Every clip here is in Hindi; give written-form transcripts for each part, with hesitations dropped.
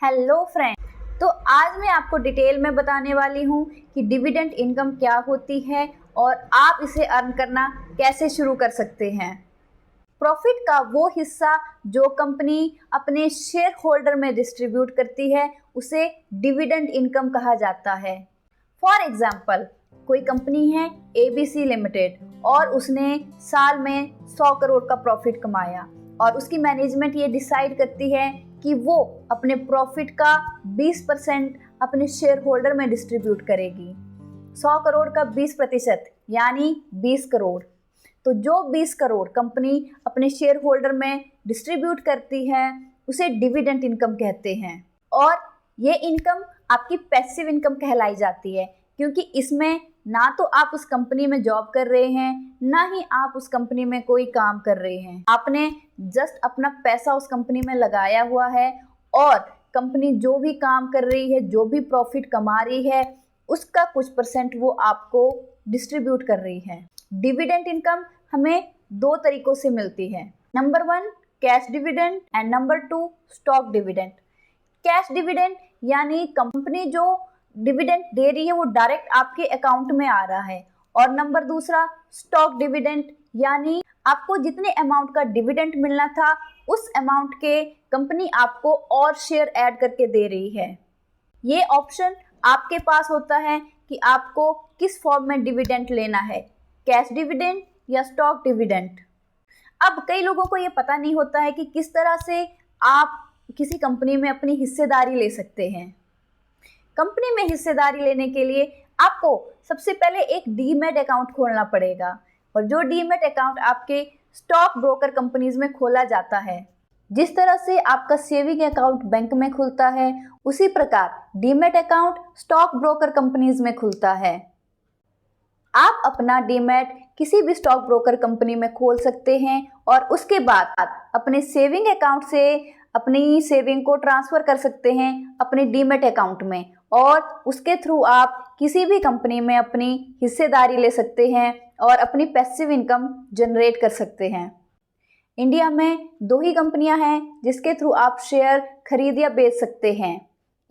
Hello friend. तो आज मैं आपको डिटेल में बताने वाली हूँ कि डिविडेंड इनकम क्या होती है और आप इसे अर्न करना कैसे शुरू कर सकते हैं। प्रॉफिट का वो हिस्सा जो कंपनी अपने शेयर होल्डर में डिस्ट्रीब्यूट करती है उसे डिविडेंड इनकम कहा जाता है। फॉर एग्जाम्पल, कोई कंपनी है ABC लिमिटेड और उसने साल में 100 करोड़ का प्रॉफिट कमाया और उसकी मैनेजमेंट ये डिसाइड करती है कि वो अपने प्रॉफिट का 20% अपने शेयर होल्डर में डिस्ट्रीब्यूट करेगी। 100 करोड़ का 20% यानी 20 करोड़। तो जो 20 करोड़ कंपनी अपने शेयर होल्डर में डिस्ट्रीब्यूट करती है उसे डिविडेंड इनकम कहते हैं। और ये इनकम आपकी पैसिव इनकम कहलाई जाती है, क्योंकि इसमें ना तो आप उस कंपनी में जॉब कर रहे हैं, ना ही आप उस कंपनी में कोई काम कर रहे हैं। आपने जस्ट अपना पैसा उस कंपनी में लगाया हुआ है और कंपनी जो भी काम कर रही है, जो भी प्रॉफिट कमा रही है, उसका कुछ % वो आपको डिस्ट्रीब्यूट कर रही है। डिविडेंड इनकम हमें 2 तरीकों से मिलती है। Number 1 cash dividend and number 2 stock dividend. Cash dividend यानी कंपनी जो डिविडेंड दे रही है वो डायरेक्ट आपके अकाउंट में आ रहा है, और नंबर दूसरा स्टॉक डिविडेंड यानी आपको जितने अमाउंट का डिविडेंड मिलना था उस अमाउंट के कंपनी आपको और शेयर ऐड करके दे रही है। ये ऑप्शन आपके पास होता है कि आपको किस फॉर्म में डिविडेंड लेना है, कैश डिविडेंड या स्टॉक डिविडेंड। अब कई लोगों को ये पता नहीं होता है कि किस तरह से आप किसी कंपनी में अपनी हिस्सेदारी ले सकते हैं। कंपनी में हिस्सेदारी लेने के लिए आपको सबसे पहले एक डीमैट अकाउंट खोलना पड़ेगा, और जो डीमैट अकाउंट आपके स्टॉक ब्रोकर कंपनीज में खोला जाता है, जिस तरह से आपका सेविंग अकाउंट बैंक में खुलता है उसी प्रकार demat account stock broker companies में खुलता है। आप अपना डीमैट किसी भी स्टॉक ब्रोकर कंपनी में खोल सकते हैं और उसके बाद अपने सेविंग अकाउंट से अपनी सेविंग को ट्रांसफ़र कर सकते हैं अपने डीमैट अकाउंट में, और उसके थ्रू आप किसी भी कंपनी में अपनी हिस्सेदारी ले सकते हैं और अपनी पैसिव इनकम जनरेट कर सकते हैं। इंडिया में 2 ही कंपनियां हैं जिसके थ्रू आप शेयर खरीद या बेच सकते हैं।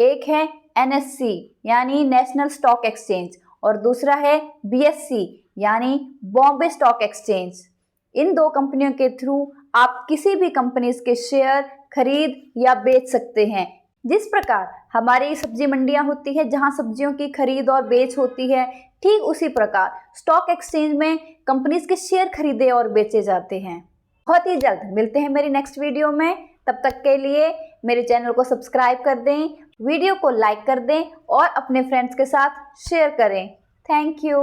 एक है NSE यानी नेशनल स्टॉक एक्सचेंज, और दूसरा है BSE यानी बॉम्बे स्टॉक एक्सचेंज। इन 2 कंपनियों के थ्रू आप किसी भी कंपनीज के शेयर खरीद या बेच सकते हैं। जिस प्रकार हमारी सब्जी मंडियां होती है जहां सब्जियों की खरीद और बेच होती है, ठीक उसी प्रकार स्टॉक एक्सचेंज में कंपनीज के शेयर खरीदे और बेचे जाते हैं। बहुत ही जल्द मिलते हैं मेरी नेक्स्ट वीडियो में। तब तक के लिए मेरे चैनल को सब्सक्राइब कर दें, वीडियो को लाइक कर दें और अपने फ्रेंड्स के साथ शेयर करें। Thank you.